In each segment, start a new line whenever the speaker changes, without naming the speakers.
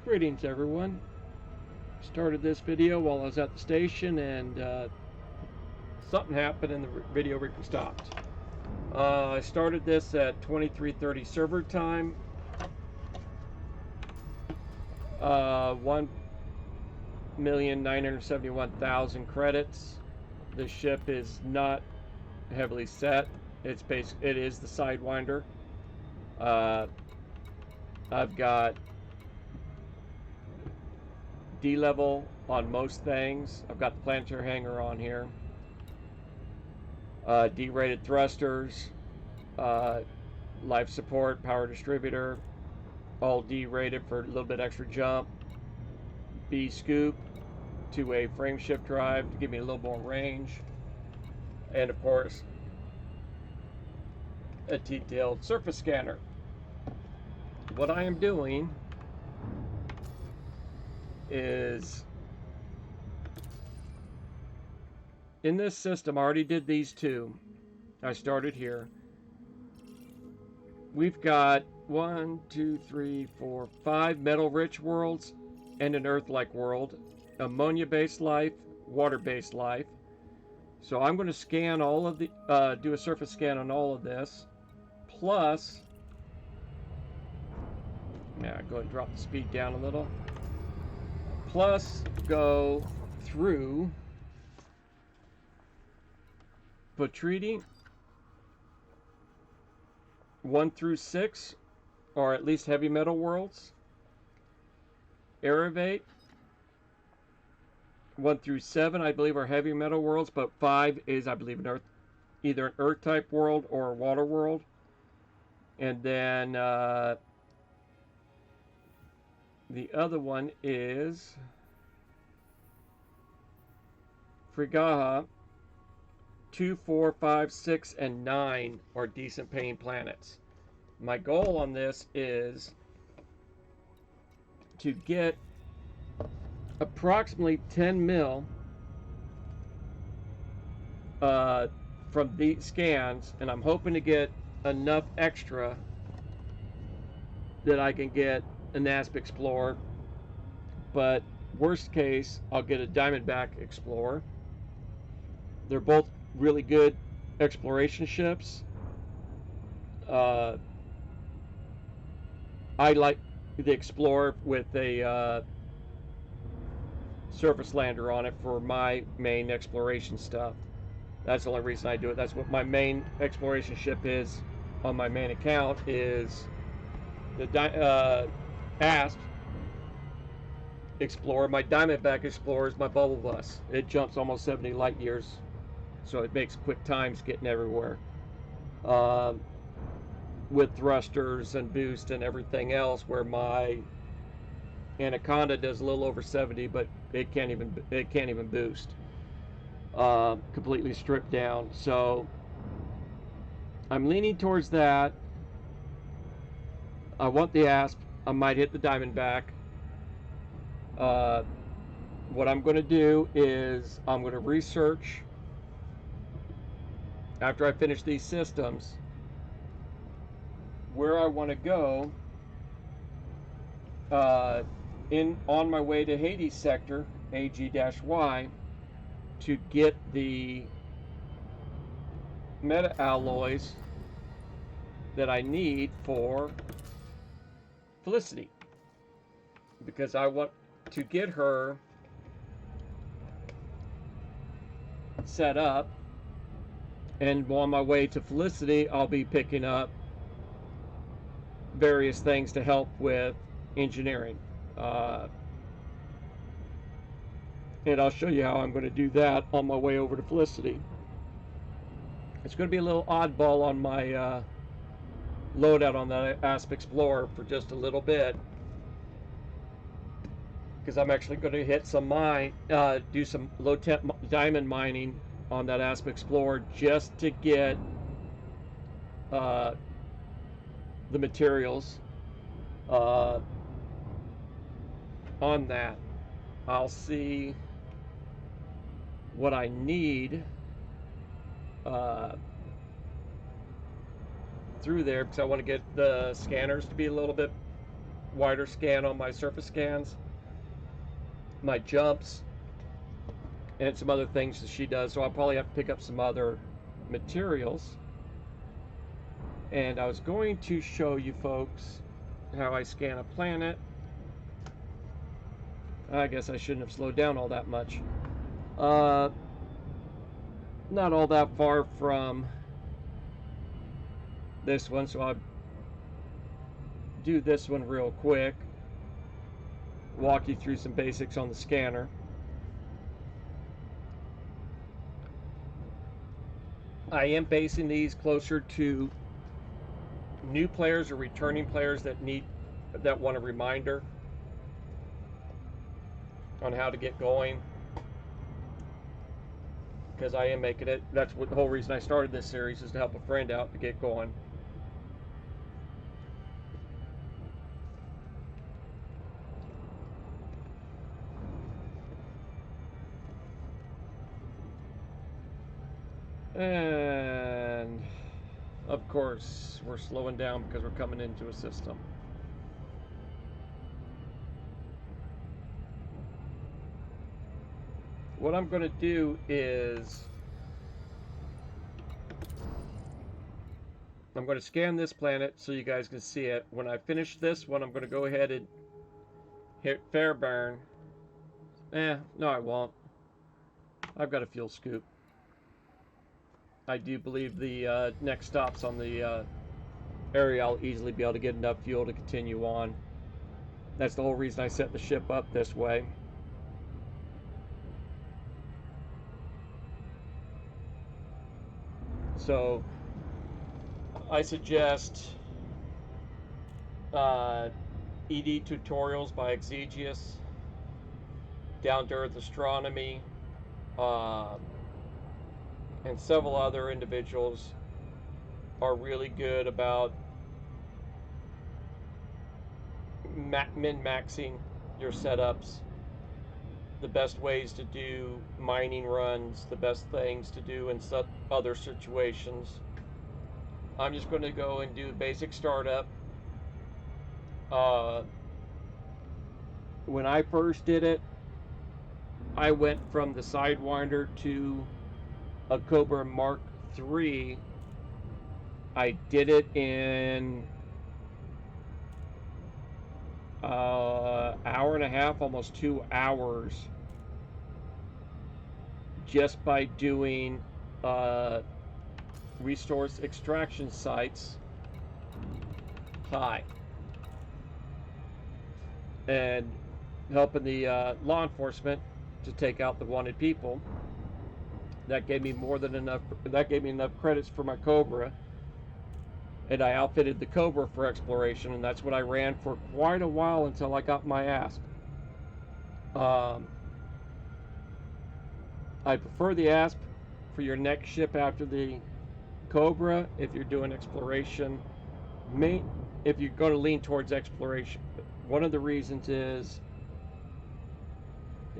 Greetings everyone. Started this video while I was at the station and something happened and the video stopped. I started this at 23:30 server time. 1,971,000 credits. The ship is not heavily set. It is the Sidewinder. I've got D level on most things. I've got the planetary hangar on here. D-rated thrusters, life support, power distributor, all D-rated for a little bit extra jump. B scoop, 2-way frame shift drive to give me a little more range, and of course a detailed surface scanner. What I am doing is, in this system, I already did these two. I started here. We've got 1, 2, 3, 4, 5 metal-rich worlds and an Earth-like world, ammonia-based life, water-based life. So I'm going to scan all of the, do a surface scan on all of this, plus, yeah, go ahead and drop the speed down a little, plus go through Botrytis 1 through 6, or at least heavy metal worlds. Erebate 1 through 7, I believe, are heavy metal worlds, but 5 is, I believe, either an Earth type world or a water world. And then the other one is Frigaha. 2, 4, 5, 6, and 9 are decent paying planets. My goal on this is to get approximately 10 mil from these scans, and I'm hoping to get enough extra that I can get an ASP Explorer, but worst case I'll get a Diamondback Explorer. They're both really good exploration ships. I like the Explorer with a surface lander on it for my main exploration stuff. That's the only reason I do it. That's what my main exploration ship is on my main account, is the ASP Explorer. My Diamondback Explorer is my bubble bus. It jumps almost 70 light years, so it makes quick times getting everywhere. With thrusters and boost and everything else, where my Anaconda does a little over 70, but it can't even boost. Completely stripped down. So I'm leaning towards that. I want the ASP. I might hit the Diamondback. What I'm going to do is I'm going to research, after I finish these systems, where I want to go on my way to Hades sector, AG-Y, to get the meta alloys that I need for Felicity, because I want to get her set up, and on my way to Felicity I'll be picking up various things to help with engineering, and I'll show you how I'm going to do that on my way over to Felicity. It's going to be a little oddball on my loadout on the ASP Explorer for just a little bit, because I'm actually going to hit some do some low temp diamond mining on that ASP Explorer just to get the materials on that. I'll see what I need through there, because I want to get the scanners to be a little bit wider scan on my surface scans, my jumps, and some other things that she does. So I'll probably have to pick up some other materials. And I was going to show you folks how I scan a planet. I guess I shouldn't have slowed down all that much. Not all that far from this one, so I'll do this one real quick. Walk you through some basics on the scanner. I am basing these closer to new players or returning players that want a reminder on how to get going, because I am making it. That's what the whole reason I started this series, is to help a friend out to get going. And of course we're slowing down because we're coming into a system. What I'm going to do is I'm going to scan this planet so you guys can see it. When I finish this one, I'm going to go ahead and hit Fairburn. No, I won't. I've got a fuel scoop. I do believe the next stop's on the area. I'll easily be able to get enough fuel to continue on. That's the whole reason I set the ship up this way. So I suggest ED Tutorials by Exegius, Down to Earth Astronomy, and several other individuals are really good about min-maxing your setups, the best ways to do mining runs, the best things to do in other situations. I'm just going to go and do basic startup. When I first did it, I went from the Sidewinder to a Cobra Mark III. I did it in hour and a half, almost 2 hours, just by doing resource extraction sites high and helping the law enforcement to take out the wanted people. That gave me more than enough. That gave me enough credits for my Cobra, and I outfitted the Cobra for exploration, and that's what I ran for quite a while until I got my ASP. I prefer the ASP for your next ship after the Cobra if you're doing exploration. If you're going to lean towards exploration, one of the reasons is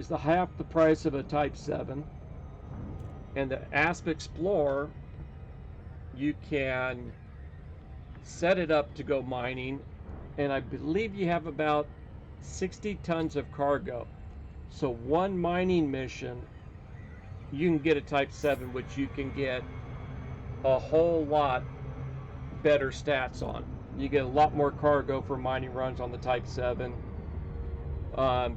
the half the price of a Type 7, and the ASP Explorer, you can set it up to go mining, and I believe you have about 60 tons of cargo. So one mining mission, you can get a Type 7, which you can get a whole lot better stats on. You get a lot more cargo for mining runs on the Type 7.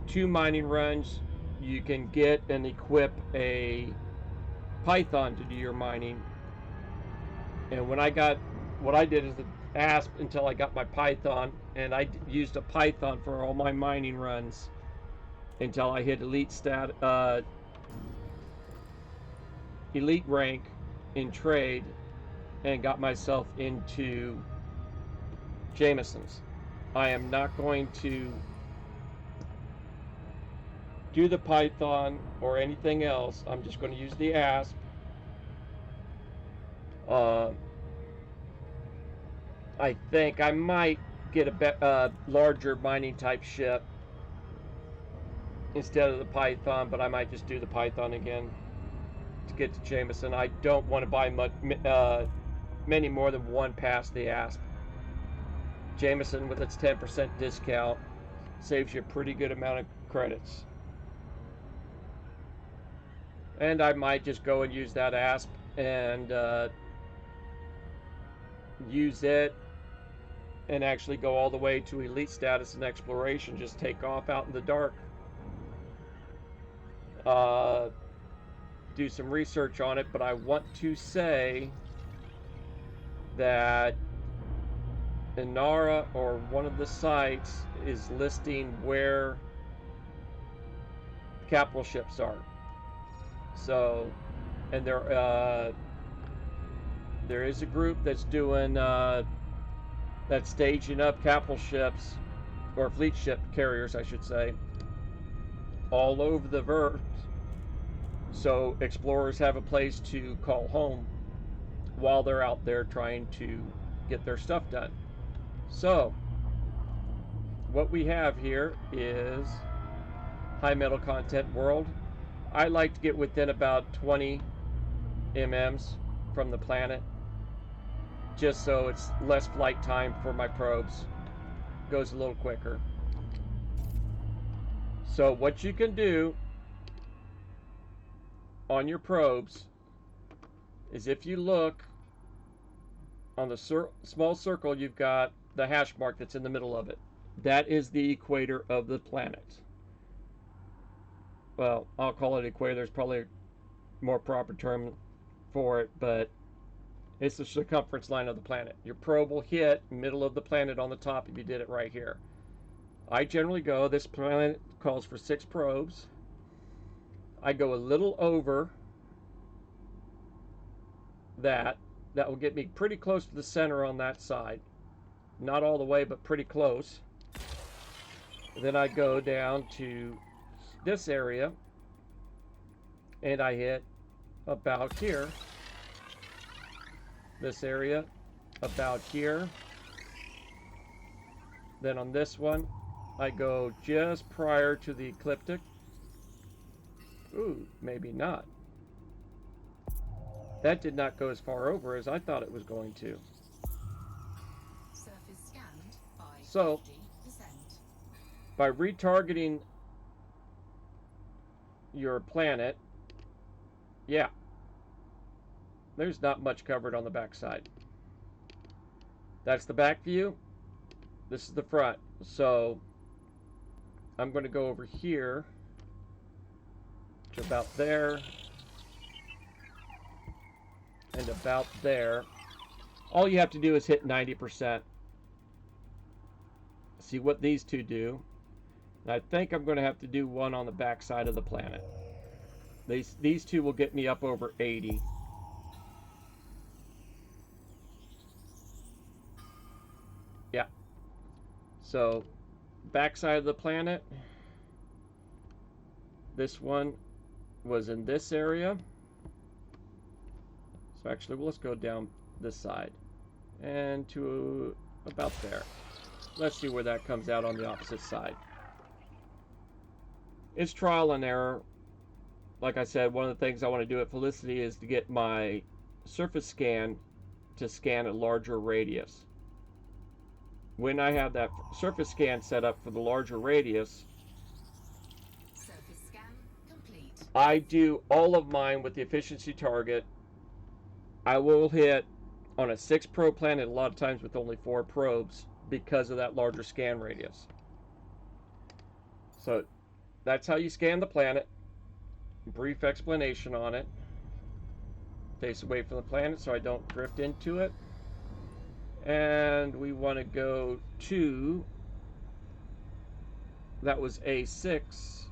2 mining runs, you can get and equip a Python to do your mining. And what I did is the ASP until I got my Python, and I used a Python for all my mining runs until I hit elite rank in trade and got myself into Jameson's. I am not going to do the Python or anything else. I'm just going to use the ASP. I think I might get a larger mining type ship instead of the Python, but I might just do the Python again to get to Jameson. I don't want to buy many more than one past the ASP, Jameson, with its 10% discount, saves you a pretty good amount of credits. And I might just go and use that asp and use it and actually go all the way to elite status and exploration. Just take off out in the dark. Do some research on it, but I want to say that Inara, or one of the sites, is listing where capital ships are. So, and there is a group that's doing that's staging up capital ships, or fleet ship carriers, I should say, all over the verse, so explorers have a place to call home while they're out there trying to get their stuff done. So what we have here is high metal content world. I like to get within about 20 MMs from the planet, just so it's less flight time for my probes. Goes a little quicker. So what you can do on your probes is, if you look on the small circle, you've got the hash mark that's in the middle of it. That is the equator of the planet. Well, I'll call it equator. There's probably a more proper term for it, but it's the circumference line of the planet. Your probe will hit middle of the planet on the top if you did it right here. I generally go, this planet calls for 6 probes. I go a little over that. That will get me pretty close to the center on that side. Not all the way, but pretty close. Then I go down to this area, and I hit about here. This area, about here. Then on this one, I go just prior to the ecliptic. Ooh, maybe not. That did not go as far over as I thought it was going to.
Surface scanned by
so,
50%.
By retargeting your planet, yeah, there's not much covered on the back side. That's the back view. This is the front. So I'm going to go over here to about there and about there. All you have to do is hit 90%. See what these two do. And I think I'm going to have to do one on the back side of the planet. These two will get me up over 80. Yeah. So, back side of the planet. This one was in this area. So actually, well, let's go down this side and to about there. Let's see where that comes out on the opposite side. It's trial and error. Like I said, one of the things I want to do at Felicity is to get my surface scan to scan a larger radius. When I have that surface scan set up for the larger radius,
Surface scan complete.
I do all of mine with the efficiency target. I will hit on a 6 probe planet a lot of times with only 4 probes because of that larger scan radius. So that's how you scan the planet. Brief explanation on it. Face away from the planet so I don't drift into it. And we want to go to, that was A6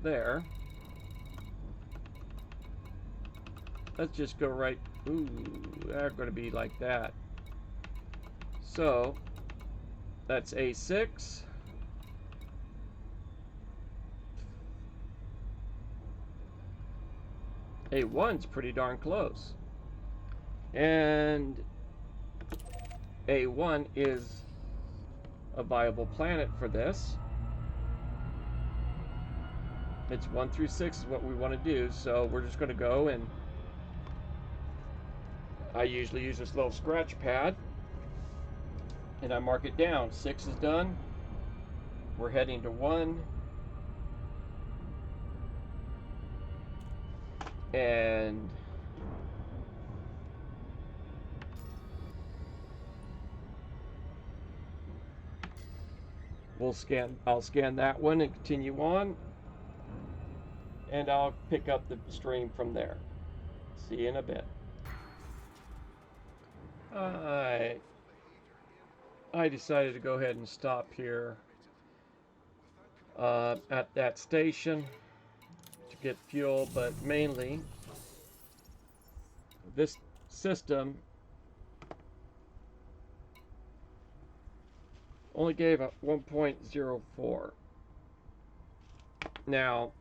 there. Let's just go right, ooh, they're going to be like that. So, that's A6. A1's pretty darn close. And A1 is a viable planet for this. It's 1 through 6 is what we want to do, so we're just going to go, and I usually use this little scratch pad and I mark it down. 6 is done. We're heading to 1. And I'll scan that one and continue on. And I'll pick up the stream from there. See you in a bit. Alright. I decided to go ahead and stop here at that station to get fuel, but mainly this system only gave a 1.04. Now,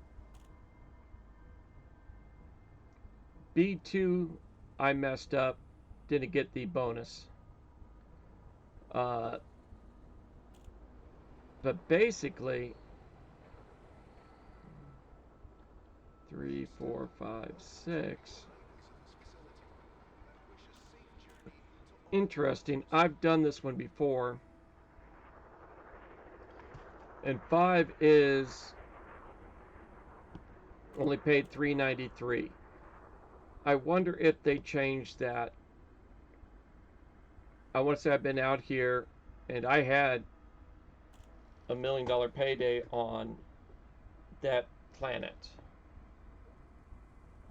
B2 I messed up, didn't get the bonus. But basically 3, 4, 5, 6. Interesting. I've done this one before. And 5 is only paid $3.93. I wonder if they changed that. I want to say I've been out here and I had $1 million payday on that planet.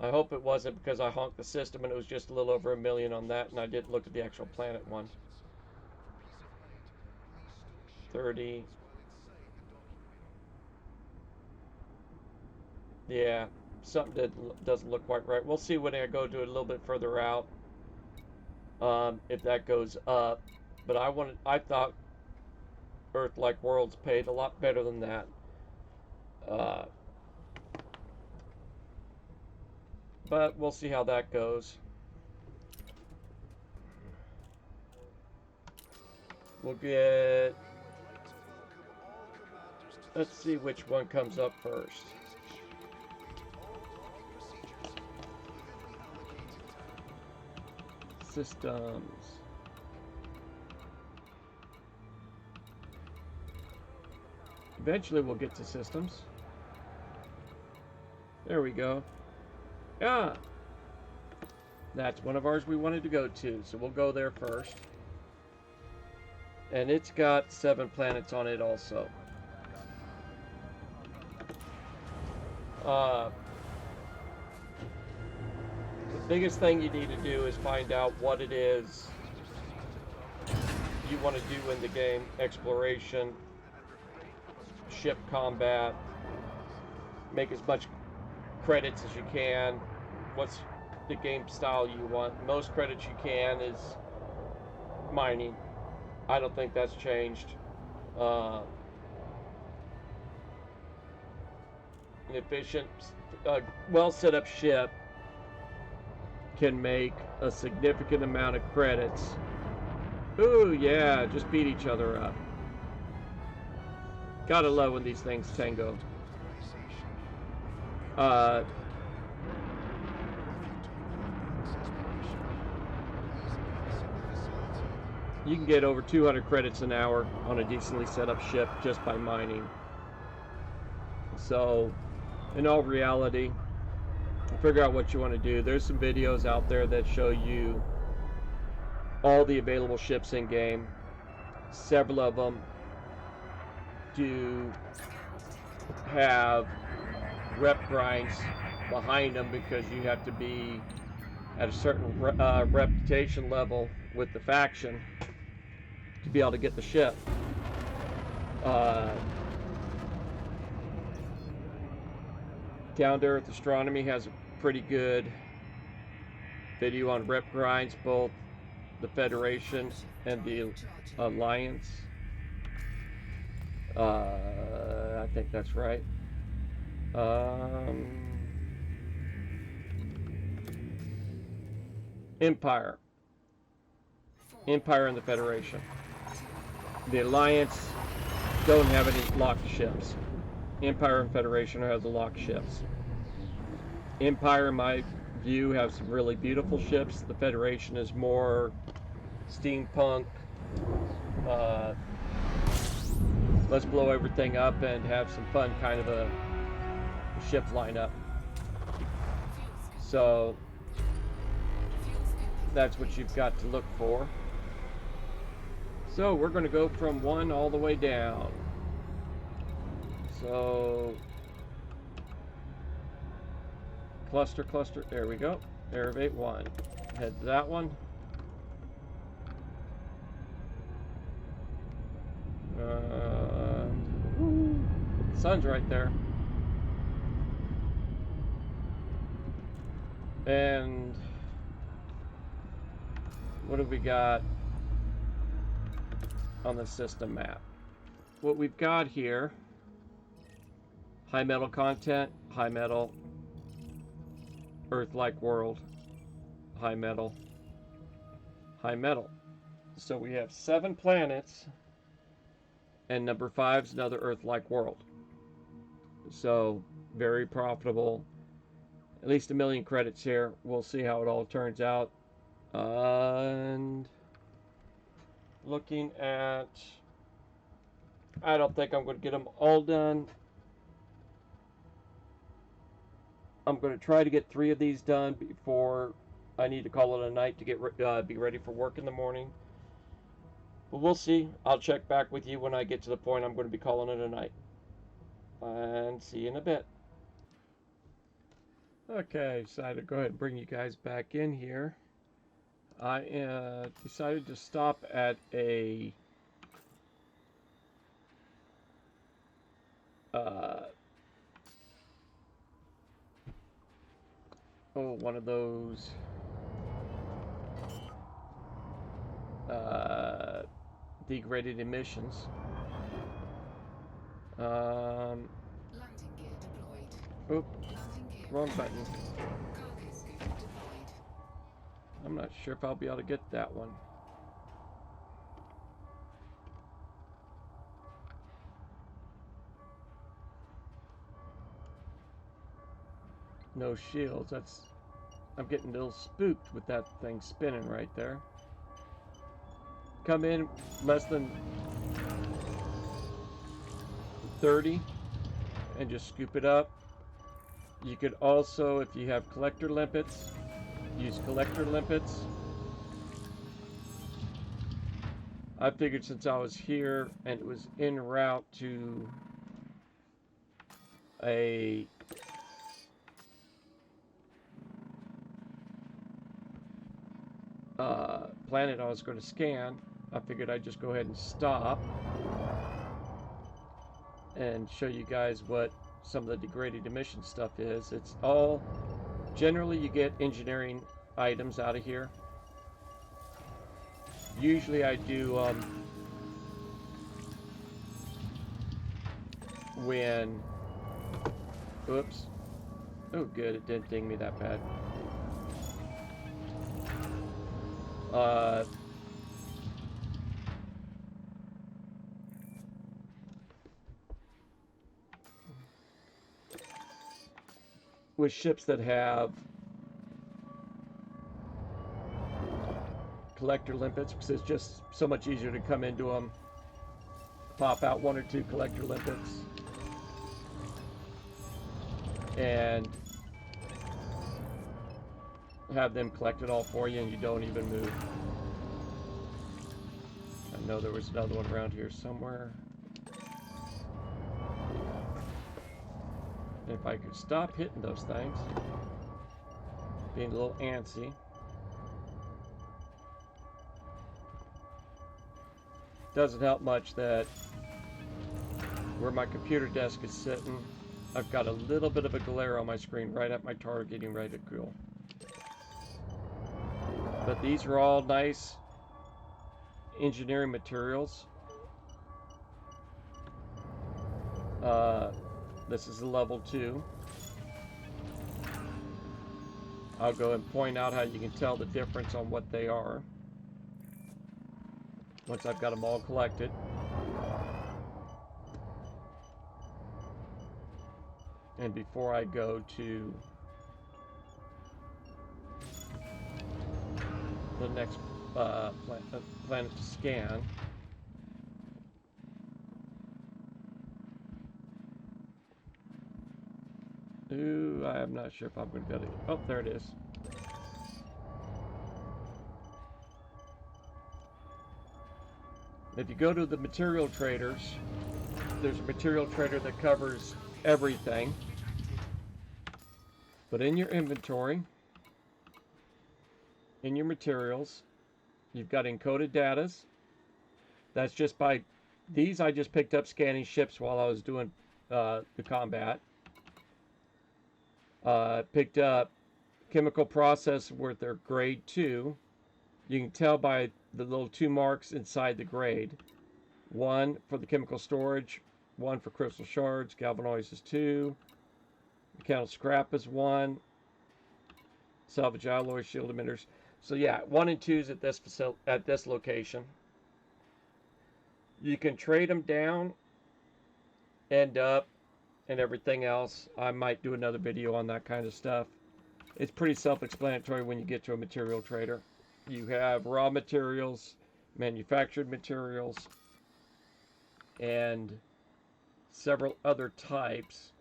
I hope it wasn't because I honked the system and it was just a little over $1 million on that, and I didn't look at the actual planet one. 30. Yeah, something doesn't look quite right. We'll see when I go to it a little bit further out, if that goes up. But I thought Earth Like Worlds paid a lot better than that. But we'll see how that goes. We'll get... Let's see which one comes up first. Systems. Eventually we'll get to systems. There we go. Yeah, that's one of ours we wanted to go to, so we'll go there first. And it's got 7 planets on it also. The biggest thing you need to do is find out what it is you want to do in the game. Exploration, ship combat, make as much credits as you can. What's the game style you want? Most credits you can is mining. I don't think that's changed. An efficient, well set up ship can make a significant amount of credits. Ooh, yeah, just beat each other up. Gotta love when these things tango. You can get over 200 credits an hour on a decently set up ship just by mining. So, in all reality, figure out what you want to do. There's some videos out there that show you all the available ships in game. Several of them do have rep grinds behind them because you have to be at a certain reputation level with the faction to be able to get the ship. Down to Earth Astronomy has a pretty good video on rep grinds, both the Federation and the Alliance. I think that's right. Empire and the Federation. The Alliance don't have any locked ships. Empire and Federation have the locked ships. Empire, in my view, have some really beautiful ships. The Federation is more steampunk, let's blow everything up and have some fun, kind of a ship lineup. So that's what you've got to look for. So we're going to go from 1 all the way down. So cluster, there we go. Derivate 1. Head to that one. Sun's right there. And what have we got on the system map? What we've got here: high metal content, high metal, Earth-like world, high metal, high metal. So we have 7 planets, and number 5 is another Earth-like world. So very profitable. At least 1 million credits here. We'll see how it all turns out. And looking at, I don't think I'm going to get them all done. I'm going to try to get 3 of these done before I need to call it a night to get be ready for work in the morning. But we'll see. I'll check back with you when I get to the point I'm going to be calling it a night. And see you in a bit. Okay, decided to go ahead and bring you guys back in here. I decided to stop at a one of those degraded emissions.
Landing gear deployed.
Oop,
Landing gear
wrong button.
Cargo scoop deployed.
I'm not sure if I'll be able to get that one. No shields. I'm getting a little spooked with that thing spinning right there. Come in less than 30 and just scoop it up. You could also, if you have collector limpets, use collector limpets. I figured since I was here and it was en route to a planet I was going to scan, I figured I'd just go ahead and stop and show you guys what some of the degraded emission stuff is. It's all, generally you get engineering items out of here. Usually I do when, oops, oh good, it didn't ding me that bad. With ships that have collector limpets, because it's just so much easier to come into them, pop out 1 or 2 collector limpets, and have them collect it all for you, and you don't even move. I know there was another one around here somewhere. And if I could stop hitting those things, being a little antsy. Doesn't help much that where my computer desk is sitting, I've got a little bit of a glare on my screen right at my target getting ready to cool. But these are all nice engineering materials. This is a level 2. I'll go and point out how you can tell the difference on what they are once I've got them all collected. And before I go to the next planet to scan, Ooh, I am not sure if I'm going to be able to... Oh, there it is. If you go to the material traders, there's a material trader that covers everything. But in your inventory, in your materials, you've got encoded datas. That's just by... These I just picked up scanning ships while I was doing the combat. Picked up chemical process where they're grade 2. You can tell by the little 2 marks inside the grade. 1 for the chemical storage, 1 for crystal shards, galvanoids is 2, mechanical scrap is 1, salvage alloy, shield emitters. So yeah, 1 and 2 is at this location. You can trade them down, end up, and everything else. I might do another video on that kind of stuff. It's pretty self-explanatory when you get to a material trader. You have raw materials, manufactured materials, and several other types.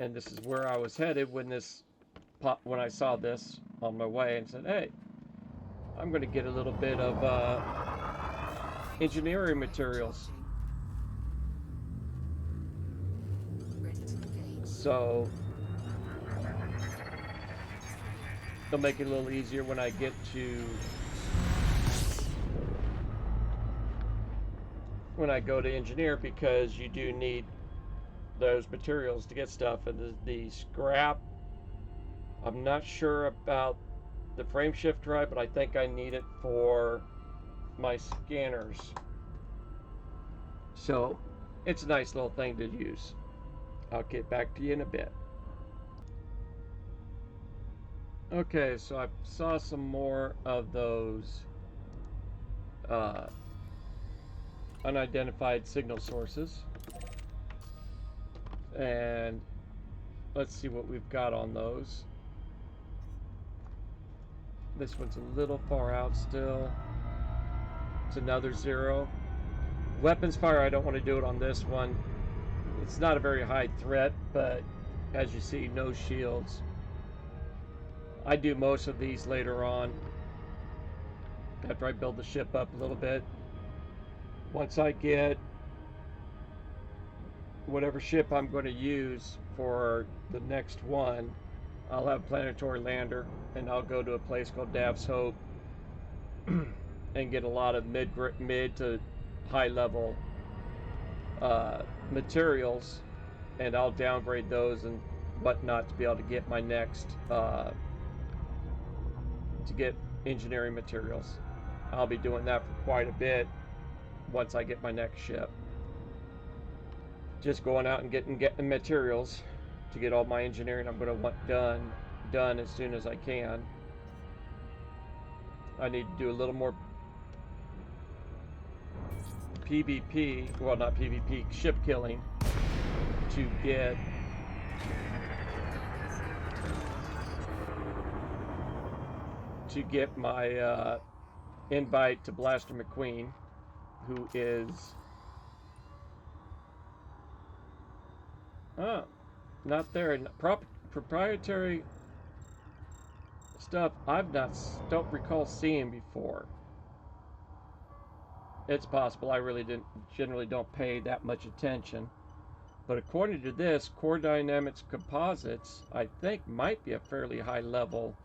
And this is where I was headed when I saw this on my way and said, hey, I'm going to get a little bit of engineering materials. So it'll make it a little easier when I get to when I go to engineer, because you do need those materials to get stuff. And the scrap, I'm not sure about the frame shift drive, but I think I need it for my scanners. So it's a nice little thing to use. I'll get back to you in a bit. Okay, so I saw some more of those unidentified signal sources, and let's see what we've got on those. This one's a little far out still. It's another 0. Weapons fire, I don't want to do it on this one. It's not a very high threat, but as you see, no shields. I do most of these later on after I build the ship up a little bit. Once I get whatever ship I'm going to use for the next one, I'll have a planetary lander, and I'll go to a place called Dav's Hope and get a lot of mid to high level materials, and I'll downgrade those and whatnot to be able to get my next to get engineering materials. I'll be doing that for quite a bit once I get my next ship. Just going out and getting materials to get all my engineering I'm going to want done as soon as I can. I need to do a little more PvP, well, not PvP, ship killing, to get my invite to Blaster McQueen, who is not there. Proprietary stuff don't recall seeing before. It's possible. I really generally don't pay that much attention. But according to this, Core Dynamics Composites, I think might be a fairly high level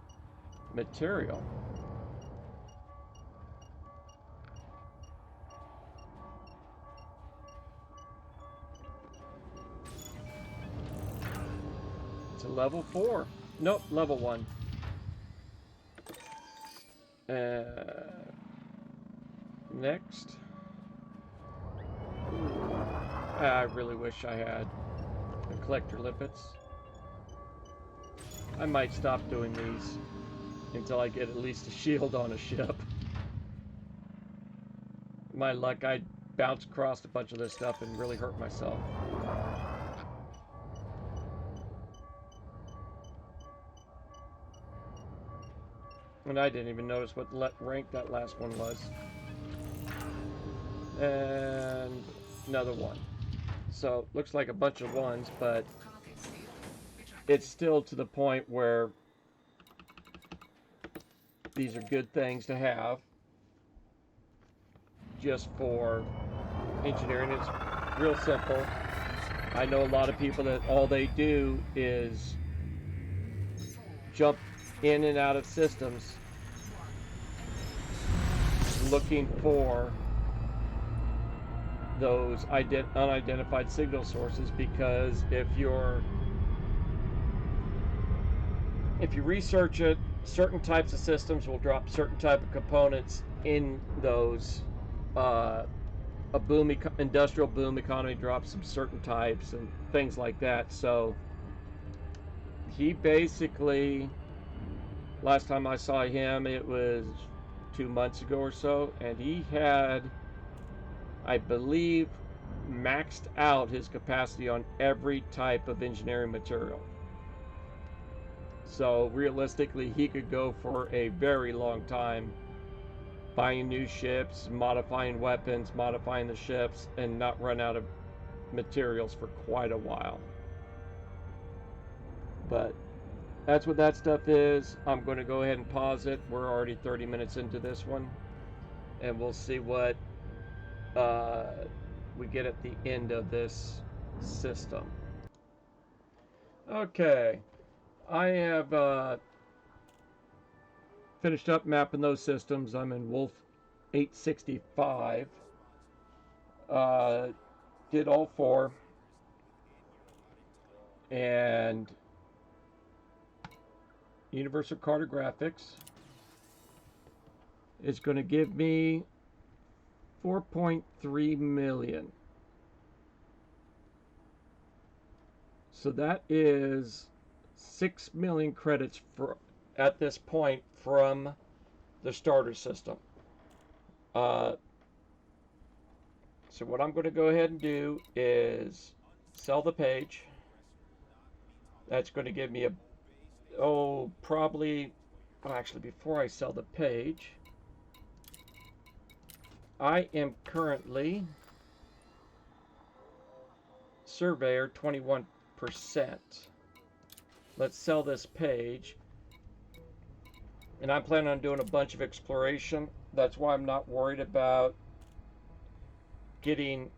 material. It's a level 4. Nope, level 1. Next. I really wish I had the collector limpets. I might stop doing these until I get at least a shield on a ship. My luck, I'd bounce across a bunch of this stuff and really hurt myself. And I didn't even notice what rank that last one was. And another one. So looks like a bunch of ones, but it's still to the point where these are good things to have just for engineering. It's real simple. I know a lot of people that all they do is jump in and out of systems looking for those unidentified signal sources, because if you research it, certain types of systems will drop certain type of components in those. Industrial boom economy drops some certain types and things like that. So he basically, last time I saw him, it was 2 months ago or so, and he had, I believe, maxed out his capacity on every type of engineering material. So realistically, he could go for a very long time buying new ships, modifying weapons, modifying the ships, and not run out of materials for quite a while. But that's what that stuff is. I'm going to go ahead and pause it. We're already 30 minutes into this one, and we'll see what we get at the end of this system. Okay, I have finished up mapping those systems. I'm in Wolf 865. Did all four, and Universal Cartographics is going to give me 4.3 million. So that is 6 million credits for at this point from the starter system. So what I'm going to go ahead and do is sell the page. That's going to give me actually before I sell the page, I am currently surveyor 21%. Let's sell this page. And I'm planning on doing a bunch of exploration. That's why I'm not worried about keeping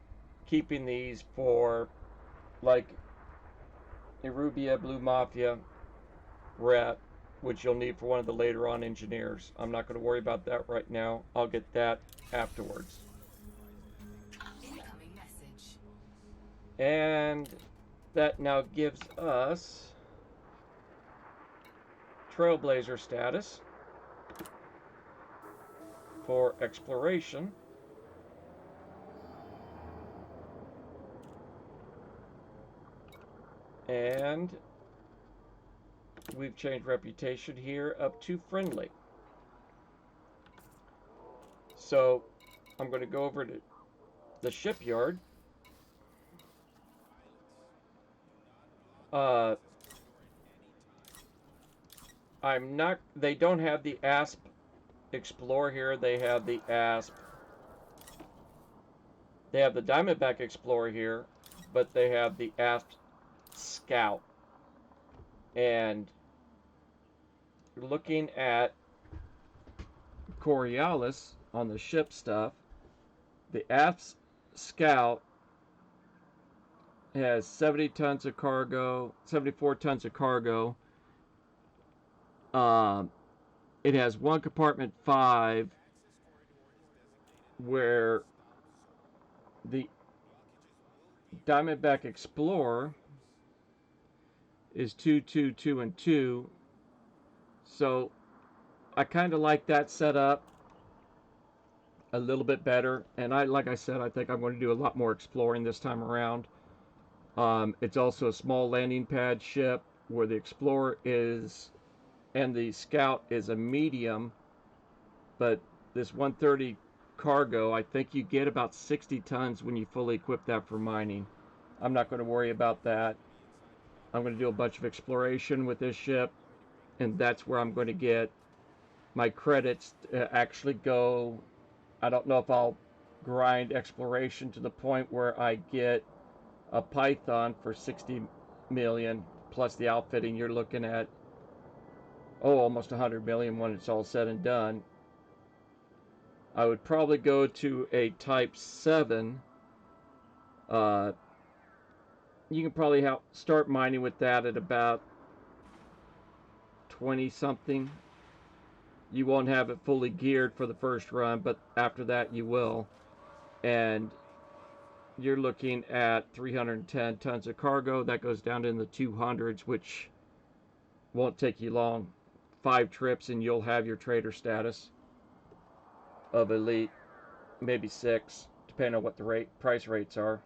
these for like Erubia, Blue Mafia, Ret, which you'll need for one of the later on engineers. I'm not going to worry about that right now. I'll get that afterwards.
Incoming message.
And that now gives us Trailblazer status for exploration. And we've changed reputation here up to friendly. So I'm going to go over to the shipyard. They don't have the ASP Explorer here. They have the ASP. They have the Diamondback Explorer here, but they have the ASP Scout. And looking at Coriolis on the ship stuff, the ASP Scout has 70 tons of cargo, 74 tons of cargo. It has one compartment 5 where the Diamondback Explorer is 2, 2, 2, and 2. So I kind of like that setup a little bit better. And like I said, I think I'm going to do a lot more exploring this time around. It's also a small landing pad ship where the Explorer is, and the Scout is a medium. But this 130 cargo, I think you get about 60 tons when you fully equip that for mining. I'm not going to worry about that. I'm going to do a bunch of exploration with this ship, and that's where I'm going to get my credits to actually go. I don't know if I'll grind exploration to the point where I get a Python for 60 million, plus the outfitting, you're looking at, oh, almost 100 million when it's all said and done. I would probably go to a Type 7. You can probably start mining with that at about 20 something. You won't have it fully geared for the first run, but after that you will. And you're looking at 310 tons of cargo. That goes down in the 200s, which won't take you long. 5 trips and you'll have your trader status of elite, maybe 6, depending on what the price rates are.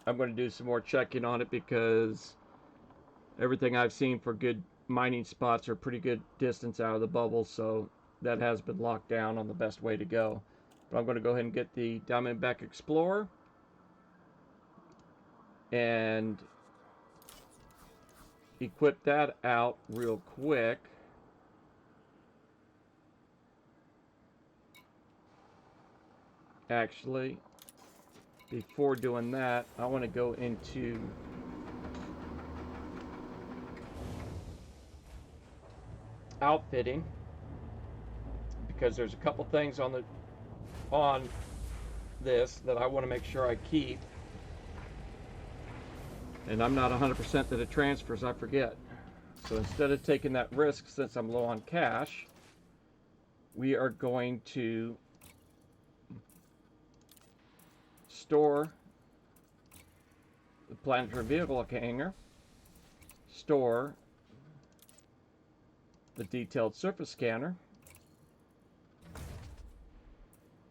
I'm going to do some more checking on it because everything I've seen for good mining spots are pretty good distance out of the bubble, so that has been locked down on the best way to go. But I'm going to go ahead and get the Diamondback Explorer and equip that out real quick. Actually, before doing that, I want to go into outfitting because there's a couple things on this that I want to make sure I keep, and I'm not 100% that it transfers. I forget. So instead of taking that risk, since I'm low on cash, we are going to store the planetary vehicle hangar, store the detailed surface scanner,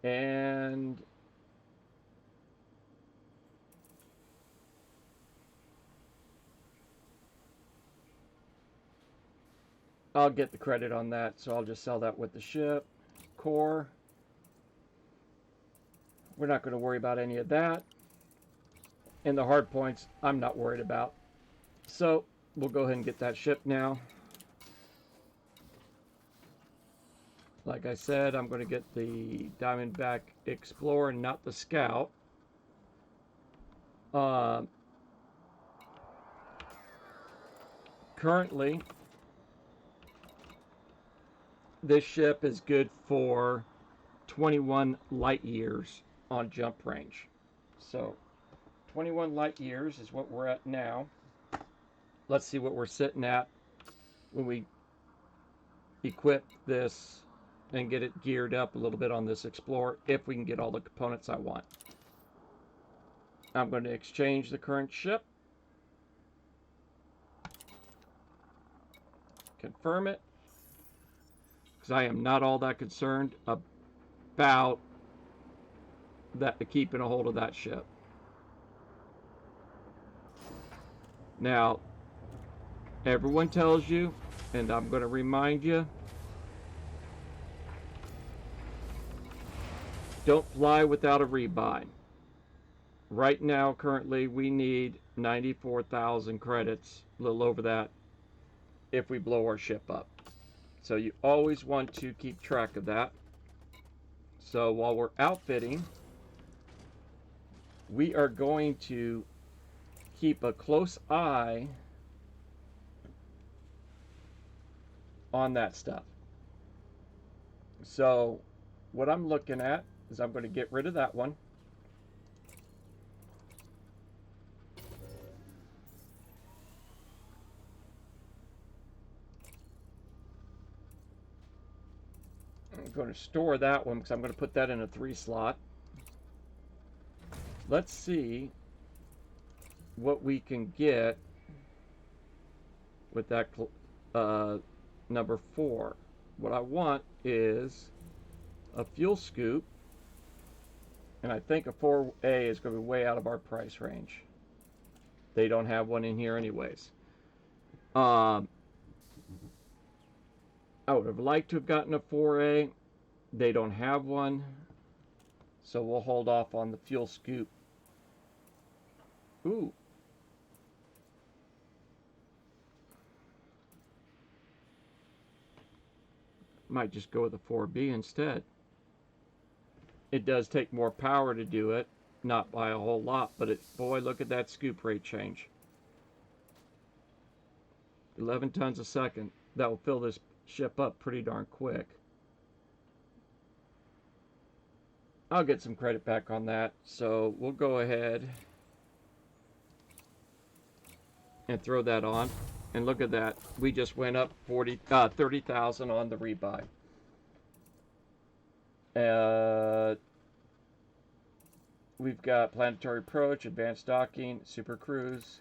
and I'll get the credit on that, so I'll just sell that with the ship. Core, we're not going to worry about any of that. And the hard points, I'm not worried about. So we'll go ahead and get that ship now. Like I said, I'm going to get the Diamondback Explorer, not the Scout. Currently, this ship is good for 21 light years on jump range. So 21 light years is what we're at now. Let's see what we're sitting at when we equip this and get it geared up a little bit on this Explorer, if we can get all the components I want. I'm going to exchange the current ship, confirm it, because I am not all that concerned about keeping a hold of that ship. Now, everyone tells you, and I'm going to remind you, don't fly without a rebuy. Right now, currently, we need 94,000 credits, a little over that, if we blow our ship up. So you always want to keep track of that. So while we're outfitting, we are going to keep a close eye on that stuff. So what I'm looking at is I'm going to get rid of that one. I'm going to store that one because I'm going to put that in a 3 slot. Let's see what we can get with that number 4. What I want is a fuel scoop, and I think a 4A is going to be way out of our price range. They don't have one in here anyways. I would have liked to have gotten a 4A. They don't have one, so we'll hold off on the fuel scoop. Ooh. Might just go with a 4B instead. It does take more power to do it, not by a whole lot, but boy, look at that scoop rate change. 11 tons a second. That will fill this ship up pretty darn quick. I'll get some credit back on that. So we'll go ahead and throw that on. And look at that. We just went up 30,000 on the rebuy. We've got planetary approach, advanced docking, super cruise.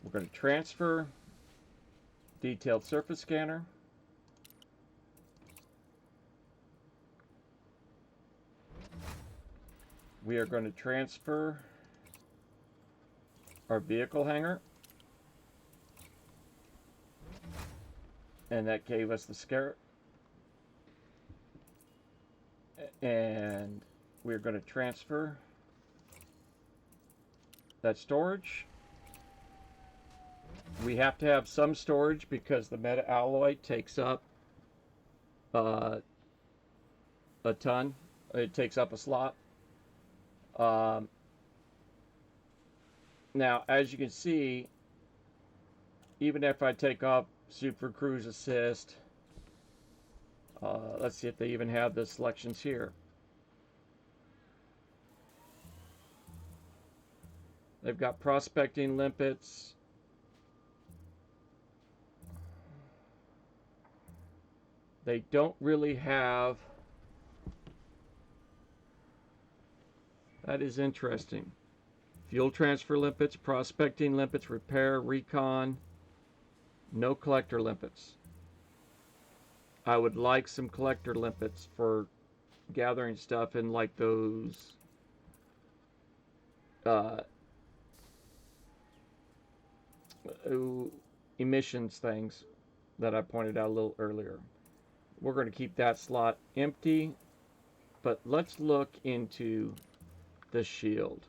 We're going to transfer, detailed surface scanner. We are going to transfer our vehicle hangar. And that gave us the scare. And we're going to transfer that storage. We have to have some storage because the meta alloy takes up a ton. It takes up a slot. Now, as you can see, even if I take off Super Cruise Assist, let's see if they even have the selections here. They've got prospecting limpets. They don't really have. That is interesting. Fuel transfer limpets, prospecting limpets, repair, recon. No collector limpets. I would like some collector limpets for gathering stuff in like those emissions things that I pointed out a little earlier. We're going to keep that slot empty, but let's look into the shield.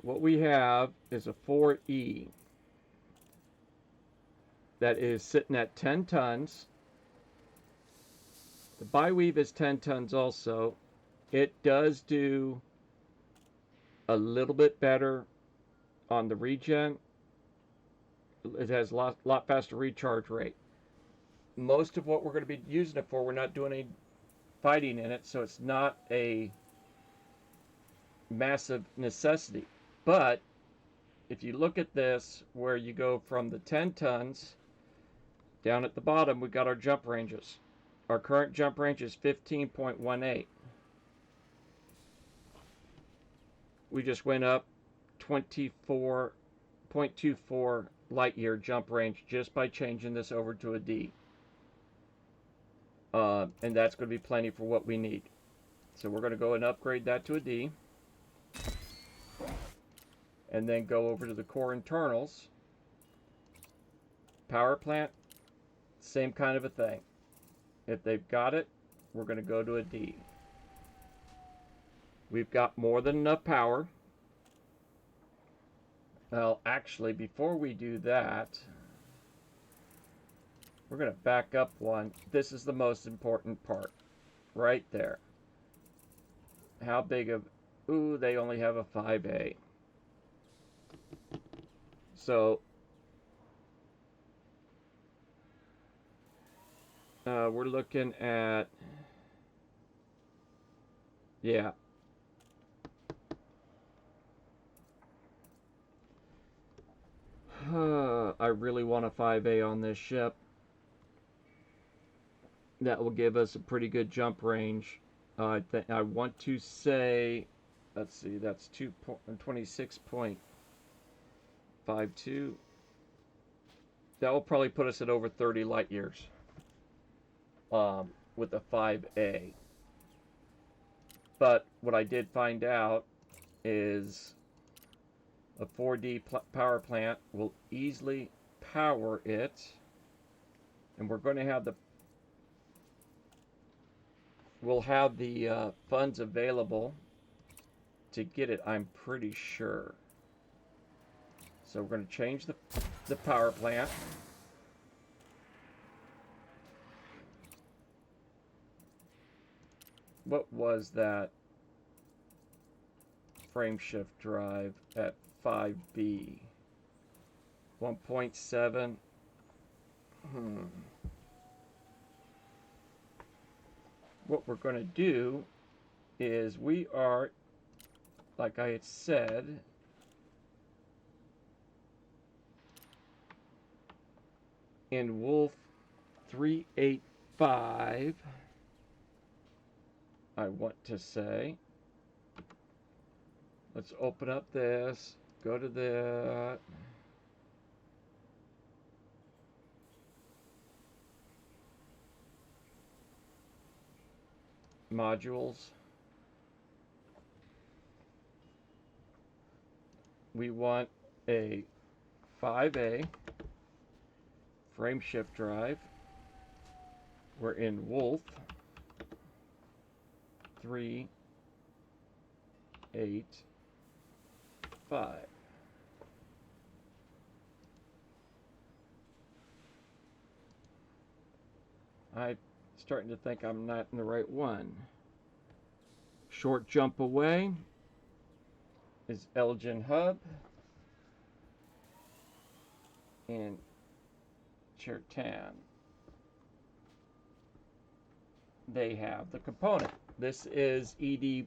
What we have is a 4E that is sitting at 10 tons. The Biweave is 10 tons also. It does do a little bit better on the regen. It has a lot faster recharge rate. Most of what we're going to be using it for, we're not doing any fighting in it, so it's not a massive necessity. But if you look at this, where you go from the 10 tons, down at the bottom, we've got our jump ranges. Our current jump range is 15.18. We just went up 24.24 light year jump range just by changing this over to a D. And that's going to be plenty for what we need. So we're going to go and upgrade that to a D. And then go over to the core internals. Power plant, same kind of a thing. If they've got it, we're going to go to a D. We've got more than enough power. Well, actually, before we do that, we're going to back up one. This is the most important part. Right there. How big of... Ooh, they only have a 5A. So... we're looking at... Yeah. I really want a 5A on this ship. That will give us a pretty good jump range. I want to say, let's see, that's 26.52. That will probably put us at over 30 light years with a 5A. But what I did find out is a 4D power plant will easily power it, and we're going to have we'll have the funds available to get it, I'm pretty sure. So we're going to change the power plant. What was that frame shift drive at 5B? 1.7. What we're going to do is we are, like I had said, in Wolf 385, I want to say. Let's open up this, go to the modules. We want a 5A frame shift drive. We're in Wolf 385. I'm starting to think I'm not in the right one. Short jump away is Elgin Hub in Chertan. They have the component. This is eddbi.io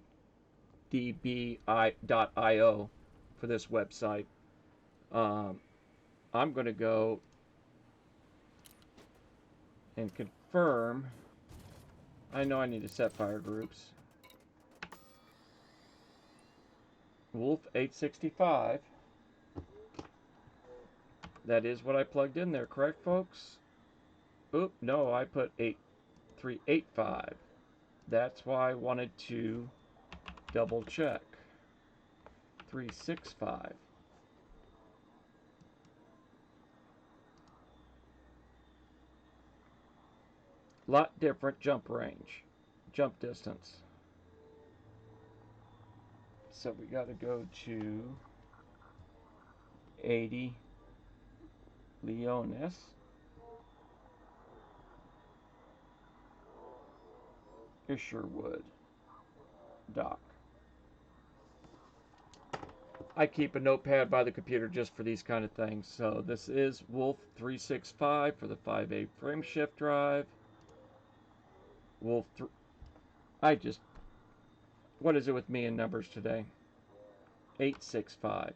for this website. I'm going to go and confirm. I know I need to set fire groups. Wolf 865. That is what I plugged in there, correct, folks? Oop, no, I put 8385. That's why I wanted to double check. 365. Lot different jump range, jump distance. So we got to go to 80 Leonis. Isherwood dock. I keep a notepad by the computer just for these kind of things. So this is Wolf 365 for the 5A frame shift drive. Wolf 3. What is it with me and numbers today? 865.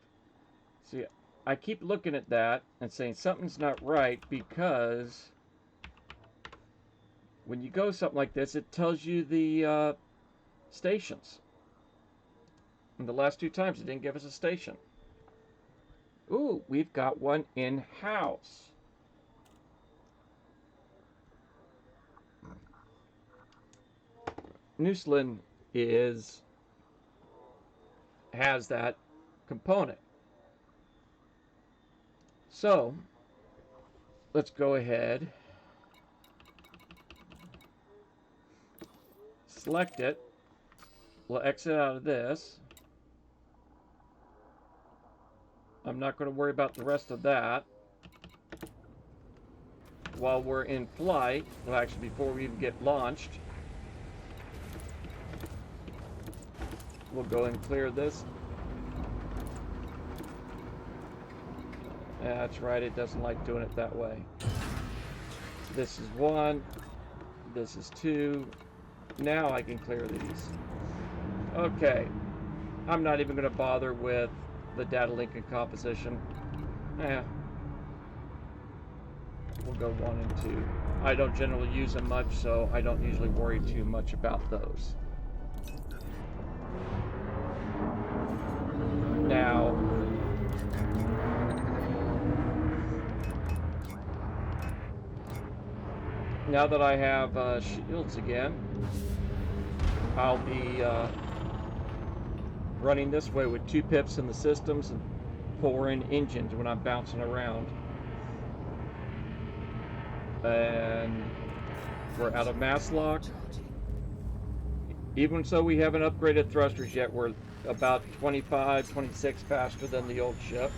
See, I keep looking at that and saying something's not right because when you go something like this, it tells you the stations. And the last two times it didn't give us a station. Ooh, we've got one in-house. Newsland has that component. So let's go ahead, select it. We'll exit out of this. I'm not going to worry about the rest of that. While we're in flight, well, actually before we even get launched, we'll go and clear this. That's right, it doesn't like doing it that way. This is 1, this is 2. Now I can clear these. Okay, I'm not even going to bother with the data link and composition. We'll go 1 and 2. I don't generally use them much, so I don't usually worry too much about those. Now that I have shields again, I'll be running this way with 2 pips in the systems and 4 in engines when I'm bouncing around. And we're out of mass lock. Even so, we haven't upgraded thrusters yet. We're about 25, 26 faster than the old ship.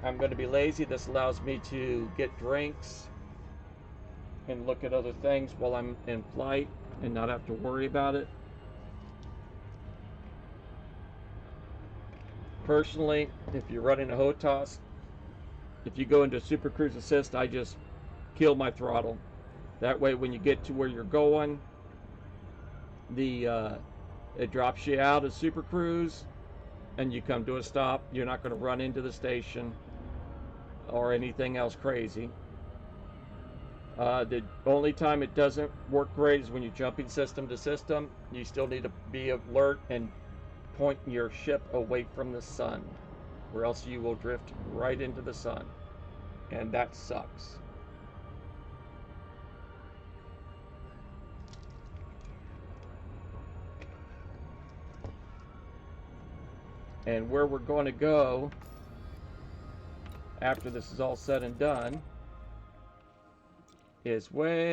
I'm going to be lazy. This allows me to get drinks and look at other things while I'm in flight and not have to worry about it. Personally, if you're running a HOTAS, if you go into Super Cruise Assist, I just kill my throttle. That way when you get to where you're going, it drops you out of Super Cruise and you come to a stop. You're not going to run into the station or anything else crazy. The only time it doesn't work great is when you're jumping system to system. You still need to be alert and point your ship away from the sun, or else you will drift right into the sun, and that sucks. And where we're going to go after this is all said and done is way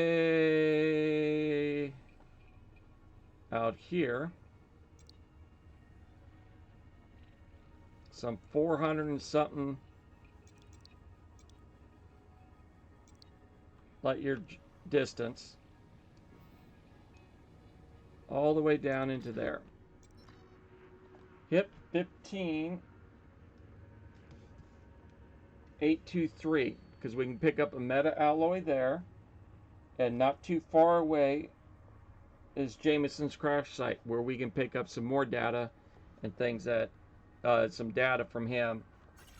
out here, some 400 and something light year distance, all the way down into there. HIP 15823, because we can pick up a meta alloy there, and not too far away is Jameson's crash site, where we can pick up some more data and things that some data from him.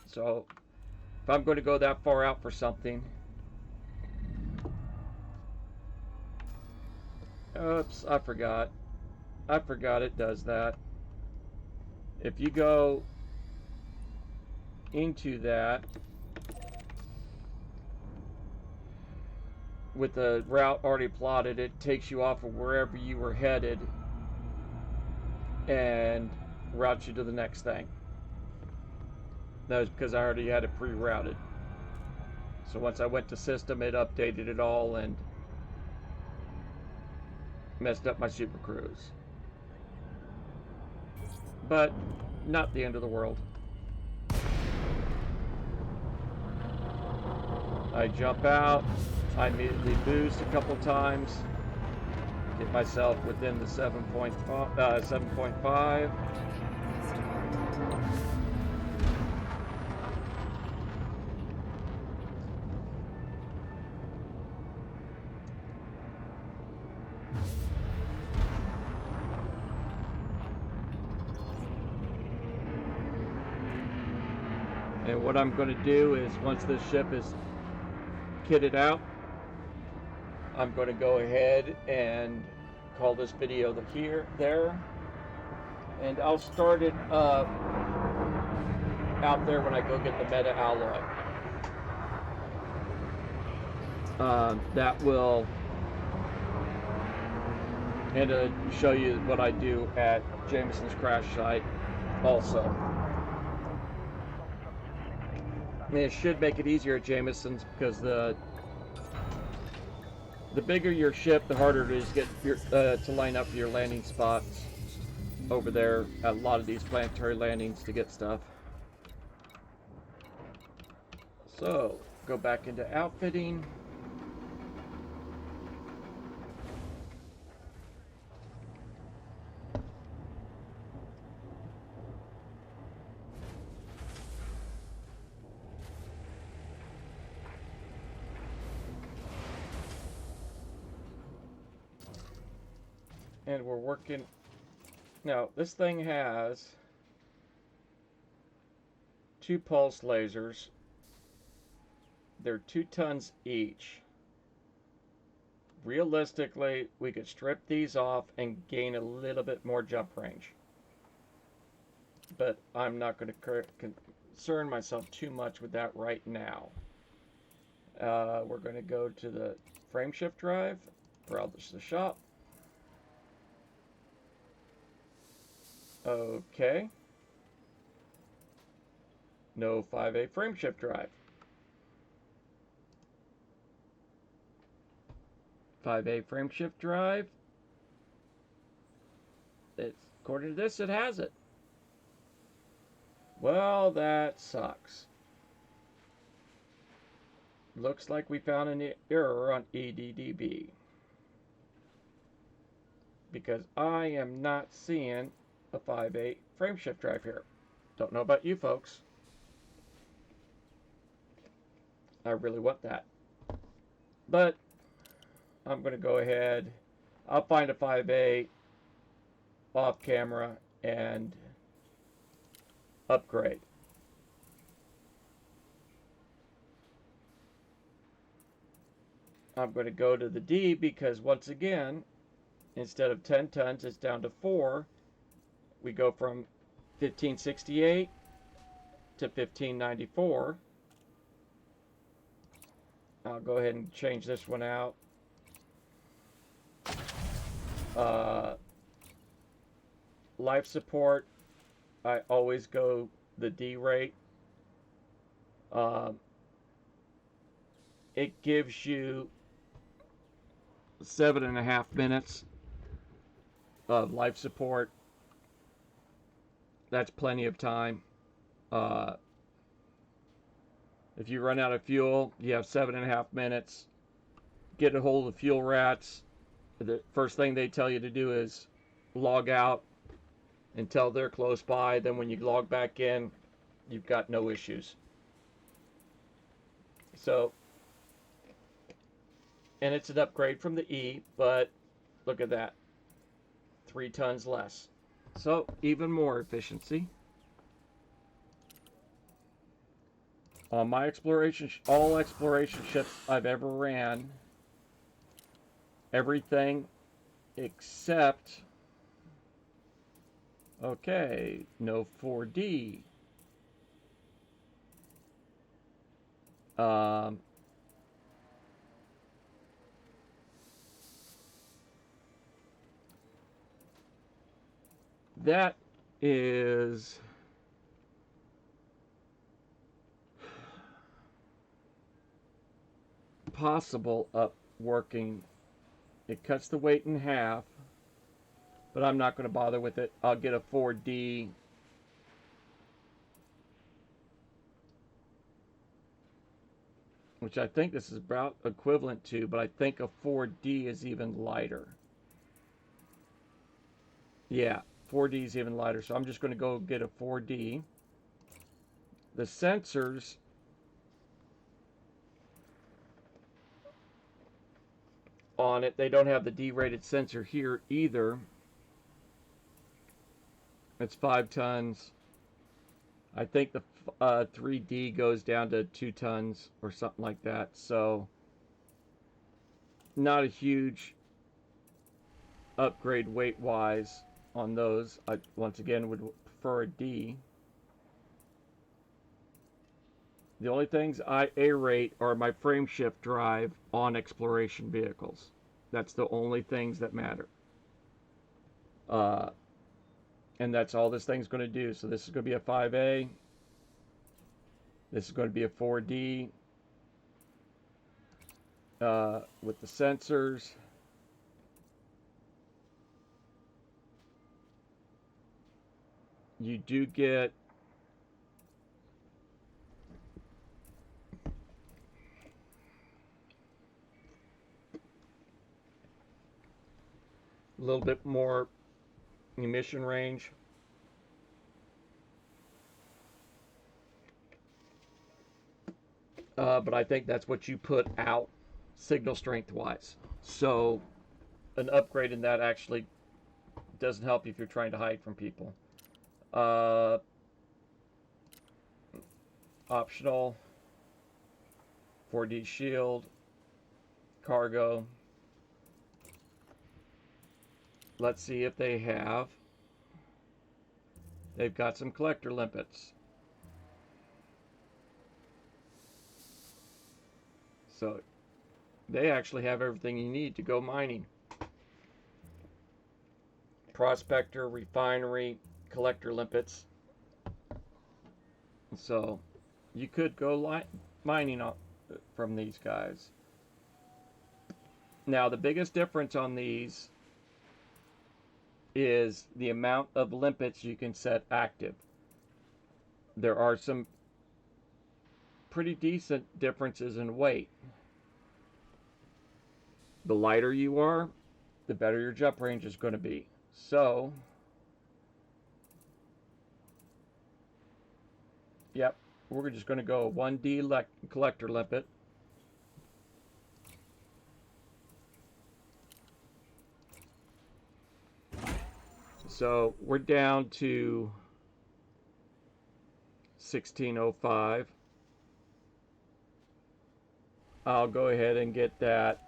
So if I'm going to go that far out for something, oops, I forgot it does that. If you go into that with the route already plotted, it takes you off of wherever you were headed and routes you to the next thing. That was because I already had it pre-routed. So once I went to system, it updated it all and messed up my Super Cruise. But not the end of the world. I jump out, I immediately boost a couple times, get myself within the 7.5. And what I'm going to do is, once this ship is kitted out, I'm going to go ahead and call this video there, and I'll start it out there when I go get the meta alloy. That will show you what I do at Jameson's crash site also. And it should make it easier at Jameson's, because the bigger your ship, the harder it is to get to line up your landing spots over there at a lot of these planetary landings to get stuff. So, go back into outfitting. And we're working. Now, this thing has 2 pulse lasers. They're 2 tons each. Realistically, we could strip these off and gain a little bit more jump range. But I'm not going to concern myself too much with that right now. We're going to go to the frameshift drive, browse the shop. Okay. No 5A frameshift drive. 5A frameshift drive. According to this, it has it. Well, that sucks. Looks like we found an error on EDDB. Because I am not seeing a 5.8 frameshift drive here. Don't know about you folks. I really want that. But I'm going to go ahead. I'll find a 5.8 off camera and upgrade. I'm going to go to the D because once again, instead of 10 tons, it's down to 4. We go from 1568 to 1594. I'll go ahead and change this one out. Life support, I always go the D rate. It gives you 7.5 minutes of life support. That's plenty of time. If you run out of fuel, you have 7.5 minutes. Get a hold of fuel rats. The first thing they tell you to do is log out until they're close by. Then when you log back in, you've got no issues. So, and it's an upgrade from the E, but look at that. 3 tons less. So, even more efficiency. On my exploration, all exploration ships I've ever ran, everything except, okay, no 4D. That is possible up working. It cuts the weight in half, but I'm not going to bother with it. I'll get a 4D. Which I think this is about equivalent to, but I think a 4D is even lighter. Yeah, 4D is even lighter, so I'm just going to go get a 4D. The sensors on it, they don't have the D-rated sensor here either. It's 5 tons. I think the 3D goes down to 2 tons or something like that. So, not a huge upgrade weight-wise on those. I, once again, would prefer a D. The only things I A-rate are my frameshift drive on exploration vehicles. That's the only things that matter. And that's all this thing's going to do. So this is going to be a 5A. This is going to be a 4D with the sensors. You do get a little bit more emission range. But I think that's what you put out signal strength wise. So an upgrade in that actually doesn't help you if you're trying to hide from people. Optional 4D shield, cargo. Let's see if they have. They've got some collector limpets. So they actually have everything you need to go mining. Prospector, refinery, collector limpets. So you could go mining from these guys. Now the biggest difference on these is the amount of limpets you can set active. There are some pretty decent differences in weight. The lighter you are, the better your jump range is going to be. So, yep, we're just going to go 1D collector limpet. So we're down to 1605. I'll go ahead and get that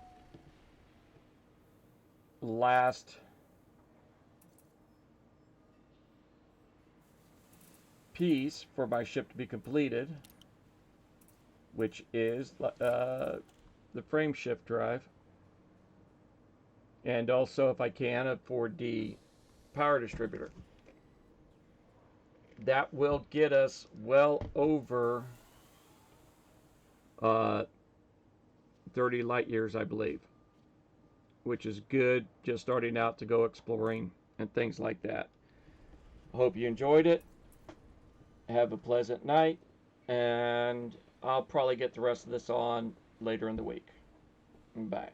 last piece for my ship to be completed, which is the frame shift drive, and also, if I can, a 4D power distributor. That will get us well over 30 light years, I believe, which is good, just starting out to go exploring and things like that. Hope you enjoyed it. Have a pleasant night, and I'll probably get the rest of this on later in the week. Bye.